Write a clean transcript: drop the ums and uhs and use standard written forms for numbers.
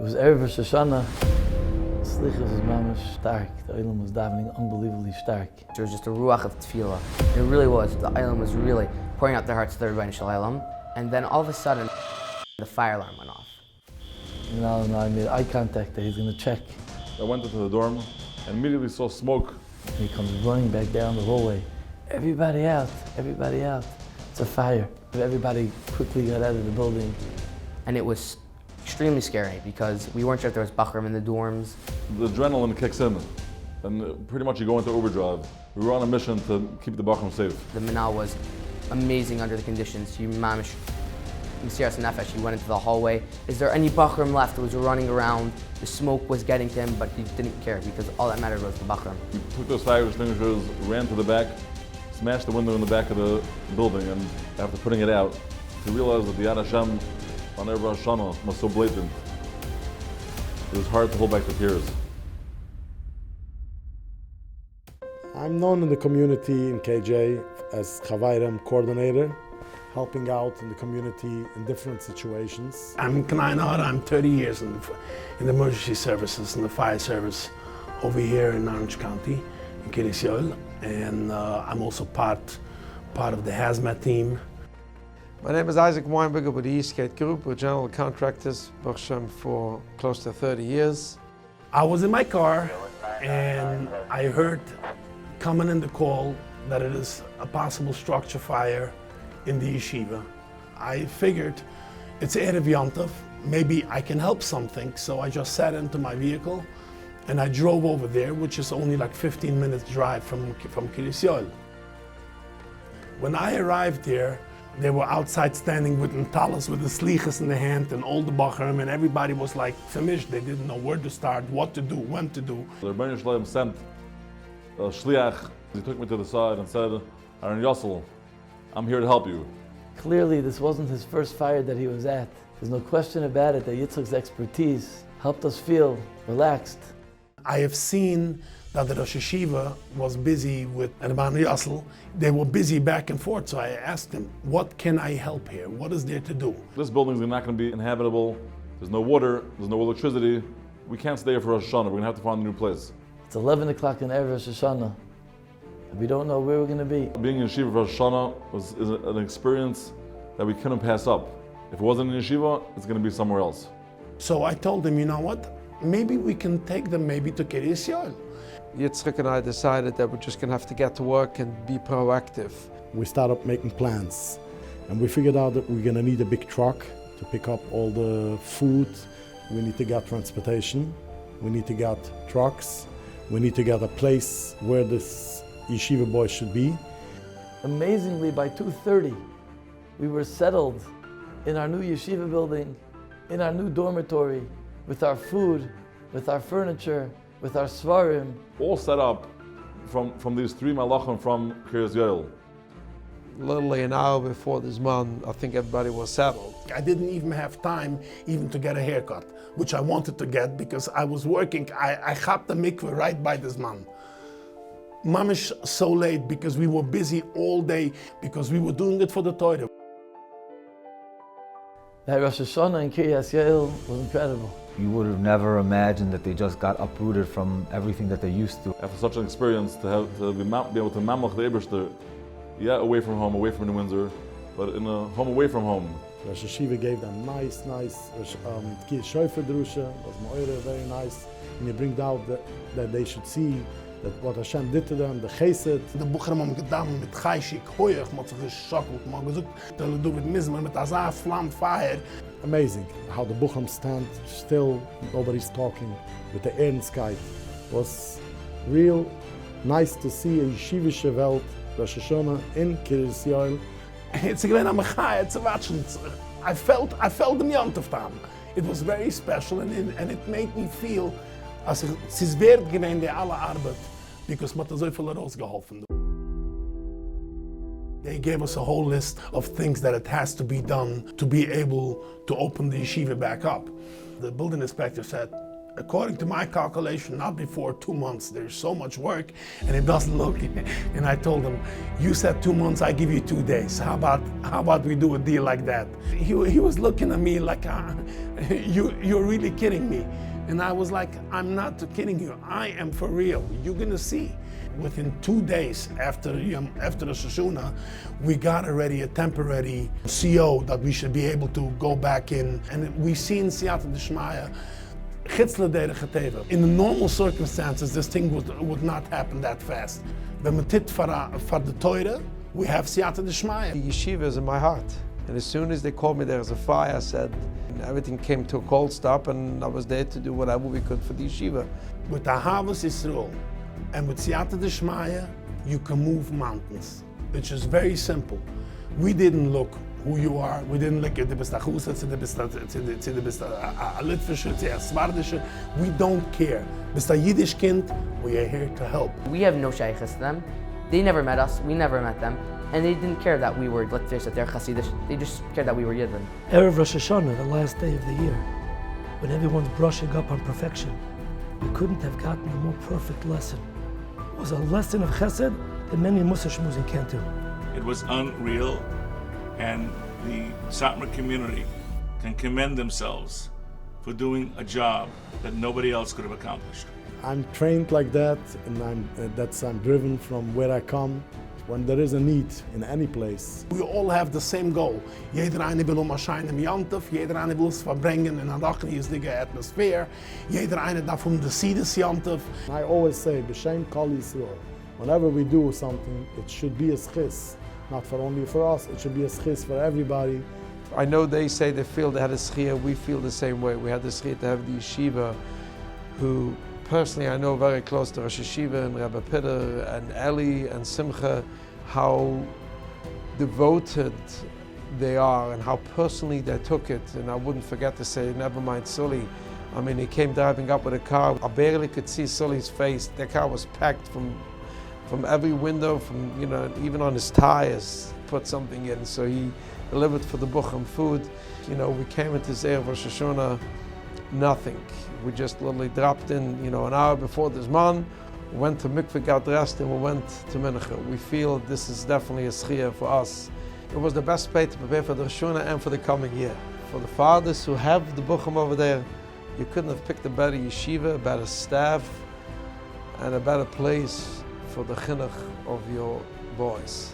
It was Erev Rosh Hashanah. Slichus was mamash stark. The Olam was davening unbelievably stark. There was just a ruach of tefillah. It really was. The Olam was really pouring out their hearts to everybody in Shalom. And then all of a sudden, the fire alarm went off. And I made eye contact that he's going to check. I went into the dorm and immediately saw smoke. And he comes running back down the hallway. Everybody out, everybody out. It's a fire. Everybody quickly got out of the building. And it was extremely scary because we weren't sure if there was bachrim in the dorms. The adrenaline kicks in and pretty much you go into overdrive. We were on a mission to keep the bachrim safe. The minal was amazing under the conditions. You mamish, Mesiras Nefesh, he went into the hallway. Is there any bachrim left? He was running around. The smoke was getting to him, but he didn't care because all that mattered was the bachrim. We took those fire extinguishers, ran to the back, smashed the window in the back of the building, and after putting it out, we realized that the Yad Hashem on Erev Rosh Hashanah was so blatant. It was hard to hold back the tears. I'm known in the community in KJ as Chavayram coordinator, helping out in the community in different situations. I'm Kneinhardt. I'm 30 years in the emergency services and the fire service over here in Orange County, in Kiryas Yoel, and I'm also part of the hazmat team. My name is Isaac Weinberger with the Eastgate Group. We're general contractors, Baruch Hashem, for close to 30 years. I was in my car and I heard coming in the call that it is a possible structure fire in the yeshiva. I figured it's Erev Yom Tov, maybe I can help something, so I just sat into my vehicle and I drove over there, which is only like 15 minutes drive from Kiryas Yoel. When I arrived there, they were outside standing with Natalas with the slichas in the hand and all the bachrim, and everybody was like finished. They didn't know where to start, what to do, when to do. The Rebbeinu Shalom sent a shliach. He took me to the side and said, Aaron Yossel, I'm here to help you. Clearly, this wasn't his first fire that he was at. There's no question about it that Yitzchak's expertise helped us feel relaxed. I have seen that the Rosh Hashiva was busy with Rabban Yossel. They were busy back and forth, so I asked him, what can I help here? What is there to do? This building is not going to be inhabitable. There's no water, there's no electricity. We can't stay here for Rosh Hashanah. We're going to have to find a new place. It's 11 o'clock in Erev Rosh Hashanah. And we don't know where we're going to be. Being in yeshiva for Rosh Hashanah is an experience that we couldn't pass up. If it wasn't in yeshiva, it's going to be somewhere else. So I told him, you know what? Maybe we can take them maybe to Kiryas Yoel. Yitzchak and I decided that we're just going to have to get to work and be proactive. We started making plans and we figured out that we're going to need a big truck to pick up all the food. We need to get transportation. We need to get trucks. We need to get a place where this yeshiva boys should be. Amazingly, by 2:30, we were settled in our new yeshiva building, in our new dormitory, with our food, with our furniture, with our svarim. All set up from these three malachim from Kiryas Yoel. Literally an hour before this month, I think everybody was settled. I didn't even have time even to get a haircut, which I wanted to get because I was working. I got the mikveh right by this man. Mamish so late because we were busy all day because we were doing it for the Torah. That Rosh Hashanah in Kiryas Yoel was incredible. You would have never imagined that they just got uprooted from everything that they used to. After such an experience, to be able to mamlach the Eberster, yeah, away from home, away from New Windsor, but in a home away from home. Rosh Hashiva gave them nice Shofar drusha, was moira, very nice. And he bring out that they should see that what Hashem did to them, the chesed. The Buchram haben gedaan mit Chayshik, hoyach, man hat sich geschockelt, man hat gesagt, dass du mit Mizmer, mit Azar, Flam, Fire. Amazing how the Buchram stand still, nobody's talking, with the air in the sky. It was real nice to see a yeshivische Welt, Rosh Hashanah in Kiryas Yoel. It's again a mechaya to watch. I felt the Yom Tov time. It was very special and it made me feel as es ist wert gewesen der alle Arbeit, because man hat so viel rausgeholfen. They gave us a whole list of things that it has to be done to be able to open the yeshiva back up. The building inspector said, according to my calculation, not before 2 months. There's so much work and it doesn't look. And I told him, you said 2 months, I give you 2 days. How about we do a deal like that? He was looking at me like, you're really kidding me. And I was like, I'm not kidding you. I am for real. You're gonna see. Within 2 days after the Shoshuna, we got already a temporary CO that we should be able to go back in. And we see in Siyata D'Shmaya, in the normal circumstances, this thing would not happen that fast. When we tit for the Torah, we have Siyata D'Shmaya. The yeshiva is in my heart. And as soon as they called me there was a fire, I said, everything came to a cold stop, and I was there to do whatever we could for the yeshiva. With Ahavas Yisrael and with Siyata D'Shmaya, you can move mountains. It's just very simple. We didn't look who you are. We didn't look at the bist a Chusitz, the bist a Litvische, the Svardische. We don't care. Bist a Yiddish kind, we are here to help. We have no shaykhs to them. They never met us, we never met them. And they didn't care that we were Litvish, that they're Hasidish. They just cared that we were Yidden. Erev Rosh Hashanah, the last day of the year, when everyone's brushing up on perfection, we couldn't have gotten a more perfect lesson. It was a lesson of chesed that many Mussar Shmuzin can't do. It was unreal, and the Satmar community can commend themselves for doing a job that nobody else could have accomplished. I'm trained like that, and I'm driven from where I come. When there is a need in any place. We all have the same goal. Jeder eine will erscheinen im Yantef, jeder eine will es verbringen in eine achriesige Atmosphäre, jeder eine darf the Sidus Yantef. I always say, B'Shem Kol Yisrael. Whenever we do something, it should be a schis. Not only for us, it should be a schis for everybody. I know they say they feel they had a schia, we feel the same way. We had the schia to have the yeshiva, who personally I know very close to Rosh Yeshiva and Rabbi Pitter and Eli and Simcha, how devoted they are and how personally they took it. And I wouldn't forget to say, never mind Sully. I mean, he came driving up with a car. I barely could see Sully's face. The car was packed from every window, from, you know, even on his tires, put something in. So he delivered for the Bucham food. You know, we came into Erev Rosh Hashanah, nothing. We just literally dropped in, you know, an hour before this man, went to mikveh, got dressed, and we went to Mincha. We feel this is definitely a schia for us. It was the best way to prepare for the Rosh Hashanah and for the coming year. For the fathers who have the Bucham over there, you couldn't have picked a better yeshiva, a better staff, and a better place for the chinuch of your boys.